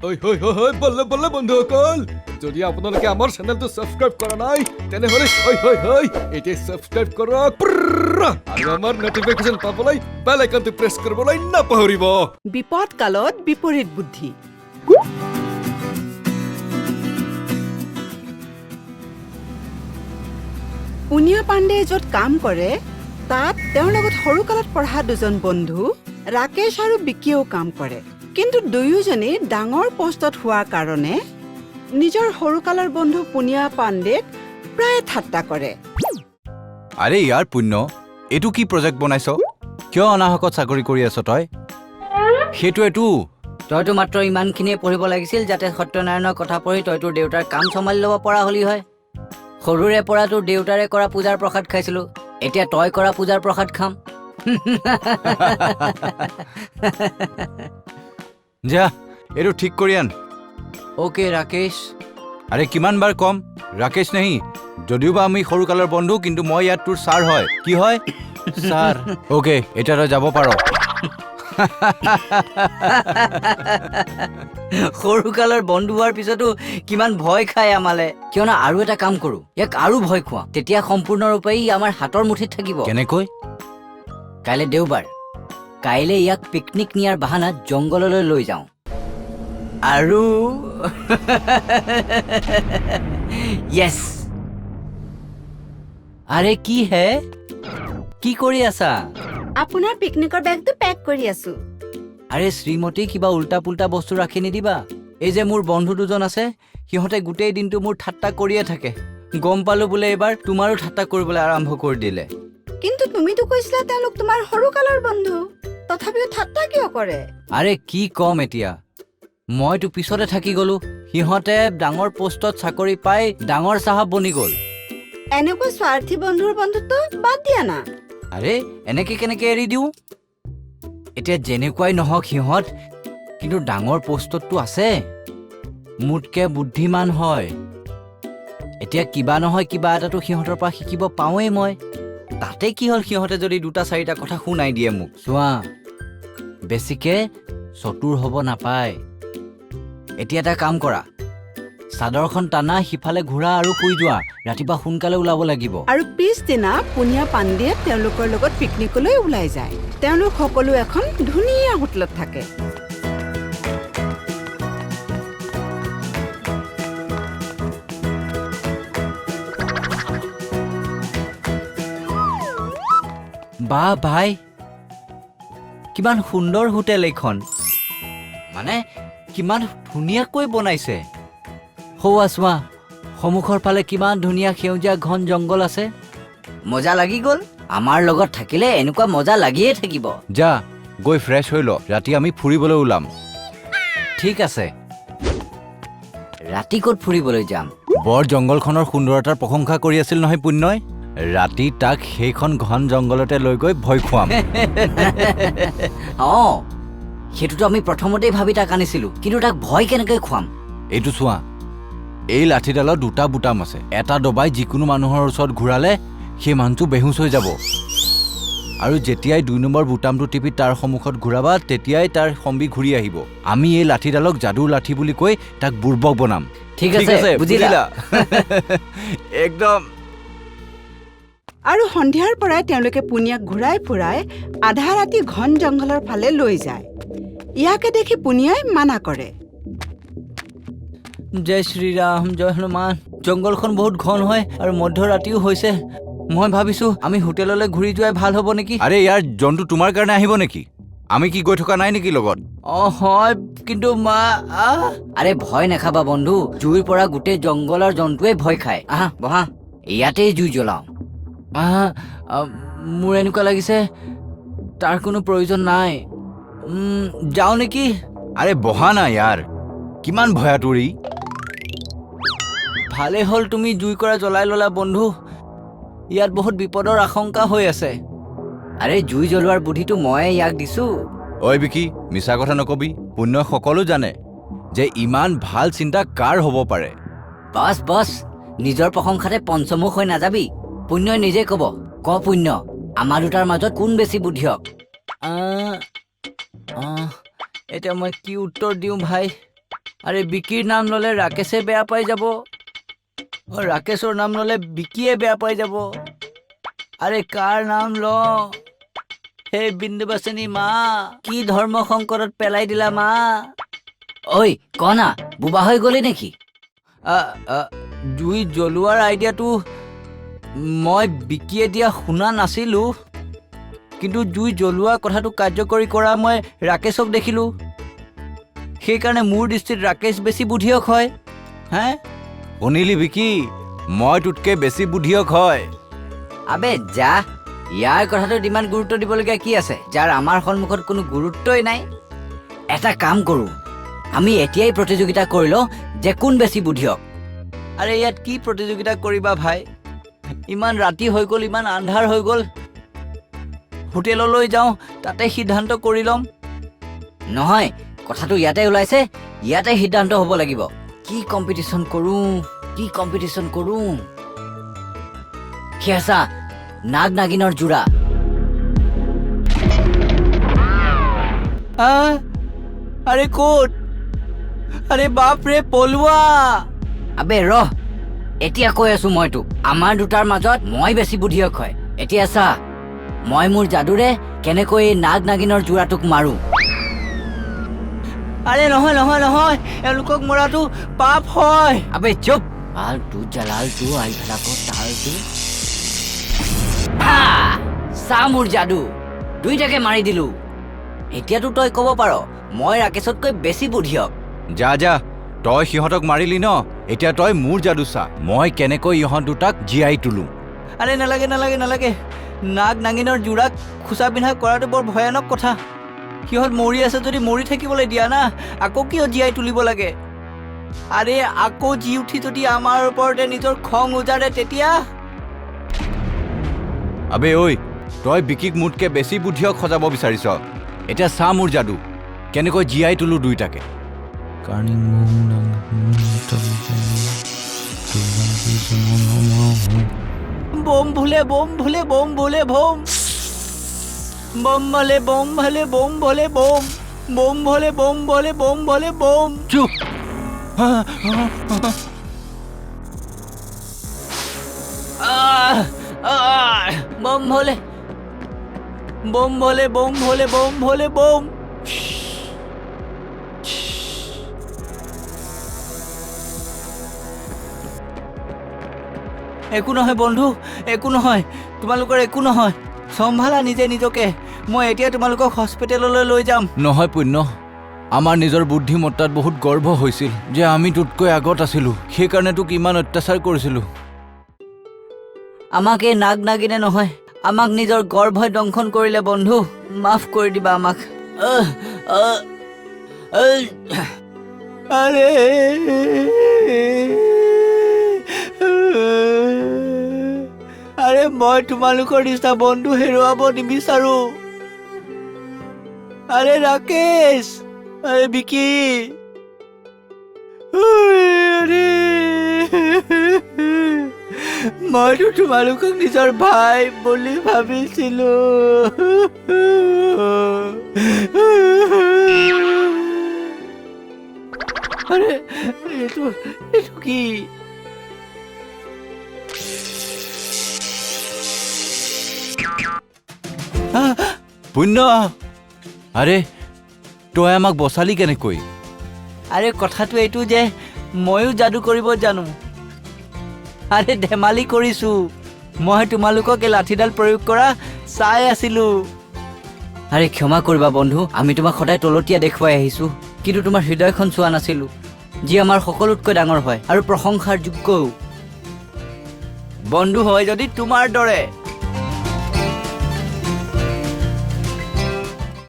বল্লে বল্লে বন্ধুসকল, যদি আপোনালোকে আমাৰ চেনেলটো সাবস্ক্ৰাইব কৰা নাই তেনেহলে এতিয়া সাবস্ক্ৰাইব কৰক আৰু আমাৰ নটিফিকেশন পাবলৈ বেল আইকনটো প্ৰেছ কৰিবলৈ নাপাহৰিব। বিপদ কালত বিপৰীত বুদ্ধি। পুনিয়া পাণ্ডে য'ত কাম কৰে তাত তেওঁৰ লগত সৰুকালত পঢ়া দুজন বন্ধু ৰাকেশ আৰু বিকিয়েও কাম কৰে, কিন্তু দুয়োজনে ডাঙৰ পোষ্টত হোৱাৰ কাৰণে নিজৰ সৰুকালৰ বন্ধু পুনিয়া পাণ্ডেক প্ৰায় ঠাট্টা কৰে। আৰে ইয়াৰ পুণ্য, এইটো কি প্ৰজেক্ট বনাইছ? কিয় অনাহকত চাকৰি কৰি আছ তই? সেইটোৱেতো তইতো মাত্ৰ ইমানখিনিয়ে পঢ়িব লাগিছিল যাতে সত্যনাৰায়ণৰ কথা পঢ়ি তই তোৰ দেউতাৰ কাম চম্ভালি ল'ব পৰা হলি হয়। সৰুৰে পৰা তোৰ দেউতাৰে কৰা পূজাৰ প্ৰসাদ খাইছিলো, এতিয়া তই কৰা পূজাৰ প্ৰসাদ খাম। যা এইটো ঠিক কৰি আন। অ'কে ৰাকেশ। আৰে কিমান বাৰ কম ৰাকেশ নেহি, যদিও বা আমি সৰুকালৰ বন্ধু কিন্তু মই ইয়াত তোৰ ছাৰ হয়। কি হয়? ছাৰ। অ'কে এতিয়া তই যাব পাৰ। সৰুকালৰ বন্ধু হোৱাৰ পিছতো কিমান ভয় খায় আমালে। কিয়নো আৰু এটা কাম কৰো, ইয়াক আৰু ভয় খোৱা, তেতিয়া সম্পূৰ্ণৰূপে ই আমাৰ হাতৰ মুঠিত থাকিব। কেনেকৈ? কাইলৈ দেওবাৰ, কাইলৈ ইয়াক পিকনিক নিয়াৰ বাহানাত জংঘললৈ লৈ যাওঁ আৰু য়েছ। আৰে কি হে, কি কৰি আছা? আপোনাৰ পিকনিকৰ বেগটো পেক কৰি আছো। আৰে শ্ৰীমতী, কিবা উল্টা পুল্টা বস্তু ৰাখি নিদিবা। এই যে মোৰ বন্ধু দুজন আছে, সিহঁতে গোটেই দিনটো মোৰ ঠাট্টা কৰিয়ে থাকে। গম পালো বোলে এইবাৰ তোমাৰো ঠাট্টা কৰিবলৈ আৰম্ভ কৰি দিলে। কিন্তু তুমিতো কৈছিলা তেওঁলোক তোমাৰ সৰুকালৰ বন্ধু, তথাপিও ঠাট্টা কিয় কৰে? আৰে কি কম এতিয়া, মইতো পিছতে থাকি গলো, সিহঁতে ডাঙৰ পোষ্টত চাকৰি পাই ডাঙৰ চাহাব বনি গল। এনেকুৱা স্বাৰ্থী বন্ধুৰ বন্ধুত্ব বাদ দিয়া না। আৰে এনেকে কেনেকে এৰি দিওঁ? এতিয়া যেনেকুৱাই নহওক সিহঁত কিন্তু ডাঙৰ পোষ্টতটো আছে, মোতকে বুদ্ধিমান হয়। এতিয়া কিবা নহয় কিবা এটাতো সিহঁতৰ পৰা শিকিব পাওঁৱেই মই। তাতে কি হ'ল, সিহঁতে যদি দুটা চাৰিটা কথা শুনাই দিয়ে মোক। চোৱা, বেছিকে চতুৰ হ'ব নাপায়। এতিয়া এটা কাম কৰা, চাদৰখন টানা, সিফালে ঘূৰা আৰু শুই যোৱা। ৰাতিপুৱা সোনকালে ওলাব লাগিব। আৰু পিছদিনা পুনিয়া পাণ্ডে তেওঁলোকৰ লগত পিকনিকলৈ ওলাই যায়। তেওঁলোক সকলো এখন ধুনীয়া হোটেলত থাকে। বাহ ভাই, কিমান সুন্দৰ হোটেল এইখন, মানে কিমান ধুনীয়াকৈ বনাইছে। সৌৱা চোৱা, সন্মুখৰ ফালে কিমান ধুনীয়া সেউজীয়া ঘন জংঘল আছে। মজা লাগি গ'ল। আমাৰ লগত থাকিলে এনেকুৱা মজা লাগিয়ে থাকিব। যা গৈ ফ্ৰেছ হৈ ল, ৰাতি আমি ফুৰিবলৈ ওলাম। ঠিক আছে, ৰাতি ক'ত ফুৰিবলৈ যাম? বৰ জংঘলখনৰ সুন্দৰতাৰ প্ৰশংসা কৰি আছিল নহয় পুণ্যই। ৰাতি তাক সেইখন ঘন জংঘলতে লৈ গৈ ভয় খুৱাম। অঁ, সেইটোতো আমি প্ৰথমতেই ভাবি তাক আনিছিলো, কিন্তু তাক ভয় কেনেকৈ খুৱাম? এইটো চোৱা, এই লাঠিডালত দুটা বুটাম আছে। এটা দবাই যিকোনো মানুহৰ ওচৰত ঘূৰালে সেই মানুহটো বেহুচ হৈ যাব, আৰু যেতিয়াই 2 নম্বৰ বুটামটো টিপি তাৰ সন্মুখত ঘূৰাবা তেতিয়াই তাৰ সম্বি ঘূৰি আহিব। আমি এই লাঠিডালক যাদুৰ লাঠি বুলি কৈ তাক বুৰ্বক বনাম। ঠিক আছে, বুজিলা? একদম। আৰু সন্ধিয়াৰ পৰাই তেওঁলোকে পুনিয়াক ঘূৰাই ফুৰাই আধা ৰাতি ঘন জংঘলৰ ফালে লৈ যায়। ইয়াকে দেখি পুনিয়াই মানা কৰে। জয় শ্ৰীৰাম, জয় হনুমান। জংঘলখন বহুত ঘন হয় আৰু মধ্যৰাতিও হৈছে। মই ভাবিছো আমি হোটেললৈ ঘূৰি যোৱাই ভাল হ'ব নেকি? আৰে ইয়াৰ জন্তু তোমাৰ কাৰণে আহিব নেকি? আমি কি গৈ থকা নাই নেকি লগত? অঁ হয়, কিন্তু আৰে ভয় নাখাবা বন্ধু, জুইৰ পৰা গোটেই জংঘলৰ জন্তুৱে ভয় খায়। আহা বহা, ইয়াতেই জুই জ্বলাওঁ। মোৰ এনেকুৱা লাগিছে তাৰ কোনো প্ৰয়োজন নাই। যাওঁ নেকি? আৰে বহা না ইয়াৰ, কিমান ভয়াতুৰি। ভালে হ'ল তুমি জুই কৰা জ্বলাই ল'লা বন্ধু, ইয়াত বহুত বিপদৰ আশংকা হৈ আছে। আৰে জুই জ্বলোৱাৰ বুদ্ধিটো ময়ে ইয়াক দিছো। ঐ বিকি, মিছা কথা নকবি। পুণ্যই সকলো জানে যে ইমান ভাল চিন্তা কাৰ হ'ব পাৰে। বছ, নিজৰ প্ৰশংসাতে পঞ্চমুখ হৈ নাযাবি। পুণ্যই নিজে কব। ক পুণ্য, আমাৰ দুটাৰ মাজত কোন বেছি বুদ্ধিয়ক? এতিয়া মই কি উত্তৰ দিওঁ ভাই? আৰে বিকিৰ নাম ল'লে ৰাকেশে বেয়া পাই যাব, ৰাকেশৰ নাম ল'লে বিকিয়ে বেয়া পাই যাব। আৰে কাৰ নাম লওঁ? হে বিন্দুবাসিনী মা, কি ধৰ্ম সংকটত পেলাই দিলা মা? ঐ কনা, বোবা হৈ গলি নেকি? জুই জ্বলোৱাৰ আইডিয়াটো মই বিকিয়ে দিয়া শুনা নাছিলো, কিন্তু জুই জ্বলোৱা কথাটো কাৰ্যকৰী কৰা মই ৰাকেশক দেখিলো। সেইকাৰণে মোৰ দৃষ্টিত ৰাকেশ বেছি বুদ্ধিয়ক হয়। হে শুনিলি বিকি, মই তোতকে বেছি বুদ্ধিয়ক হয়। আবে যা, ইয়াৰ কথাটোত ইমান গুৰুত্ব দিবলগীয়া কি আছে, যাৰ আমাৰ সন্মুখত কোনো গুৰুত্বই নাই। এটা কাম কৰোঁ, আমি এতিয়াই প্ৰতিযোগিতা কৰি লওঁ যে কোন বেছি বুদ্ধিয়ক। আৰে ইয়াত কি প্ৰতিযোগিতা কৰিবা ভাই? ইমান ৰাতি হৈ গ'ল, ইমান আন্ধাৰ হৈ গ'ল। হোটেললৈ যাওঁ, তাতে সিদ্ধান্ত কৰি ল'ম। নহয়, কথাটো ইয়াতে ওলাইছে, ইয়াতে সিদ্ধান্ত হ'ব লাগিব। কি কম্পিটিশ্যন কৰোঁ? খেঁচা নাগ নাগিনৰ যোৰা। আৰে ক'ত? আৰে বাপৰে পলোৱা। আবে ৰহ, এতিয়া কৈ আছো মই তোক, আমাৰ দুটাৰ মাজত মই বেছি বুদ্ধিয়ক হয়। এতিয়া চা, মই মোৰ যাদুৰে কেনেকৈ এই নাগ নাগিনৰ যোৰাটোক মাৰো। আৰে নহয় নহয় নহয়, এওঁলোকক মৰাটো পাপ হয়। আবে চুপ, আলটো জালালটো আইফালাকো তালটো। চা মোৰ যাদু, দুইটাকে মাৰি দিলো। এতিয়াতো তই ক'ব পাৰ মই ৰাকেশতকৈ বেছি বুদ্ধিয়ক। যা যা, তই সিহঁতক মাৰিলি ন, এতিয়া তই মোৰ যাদু চা, মই কেনেকৈ ইহঁত দুটাক জীয়াই তোলো। আৰে নালাগে নালাগে নালাগে, নাগ নাগিনৰ যোৰাক খোচা পিন্ধা কৰাটো বৰ ভয়ানক কথা। সিহঁত মৰি আছে যদি মৰি থাকিবলৈ দিয়া না, আকৌ কিয় জীয়াই তুলিব লাগে? আৰে আকৌ জি উঠি যদি আমাৰ ওপৰতে নিজৰ খং উজাৰে তেতিয়া? আবে ঐ, তই বিকিক মোতকে বেছি বুদ্ধিয়ক সজাব বিচাৰিছ। এতিয়া চা মোৰ যাদু, কেনেকৈ জীয়াই তোলো দুইটাকে। বম ভুলে বম ভুলে বম ভুলে বম, বম ভলে বম ভলে বম ভলে বম, বম ভলে বম ভলে বম ভলে বম। চুপ। বম ভলে বম ভলে বম ভলে বম ভলে বম। একো নহয় বন্ধু, একো নহয়, তোমালোকৰ একো নহয়। চম্ভালা নিজে নিজকে, মই এতিয়া তোমালোকক হস্পিটেললৈ লৈ যাম। নহয় পুণ্য, আমাৰ নিজৰ বুদ্ধিমত্তাত বহুত গৰ্ব হৈছিল যে আমি তোতকৈ আগত আছিলোঁ, সেইকাৰণে তোক ইমান অত্যাচাৰ কৰিছিলোঁ। আমাক এই নাগ নাগিনে নহয়, আমাক নিজৰ গৰ্ভই দংশন কৰিলে বন্ধু, মাফ কৰি দিবা আমাক। আৰে আৰে মই তোমালোকৰ নিচিনা বন্ধু হেৰুৱাব নিবিচাৰো। আৰে ৰাকেশ, আৰে বিকি, মইতো তোমালোকক নিজৰ ভাই বুলি ভাবিছিলো। আৰে এইটো কি? পুণ্য, আৰে তই আমাক বচালি কেনেকৈ? আৰে কথাটো এইটো যে ময়ো যাদু কৰিব জানো। আৰে ধেমালি কৰিছো, মই তোমালোকক এই লাঠিডাল প্ৰয়োগ কৰা চাই আছিলো। আৰে ক্ষমা কৰিবা বন্ধু, আমি তোমাক সদায় তলতীয়া দেখুৱাই আহিছো, কিন্তু তোমাৰ হৃদয়খন চোৱা নাছিলো, যি আমাৰ সকলোতকৈ ডাঙৰ হয় আৰু প্ৰশংসাৰ যোগ্যও। বন্ধু হয় যদি তোমাৰ দৰে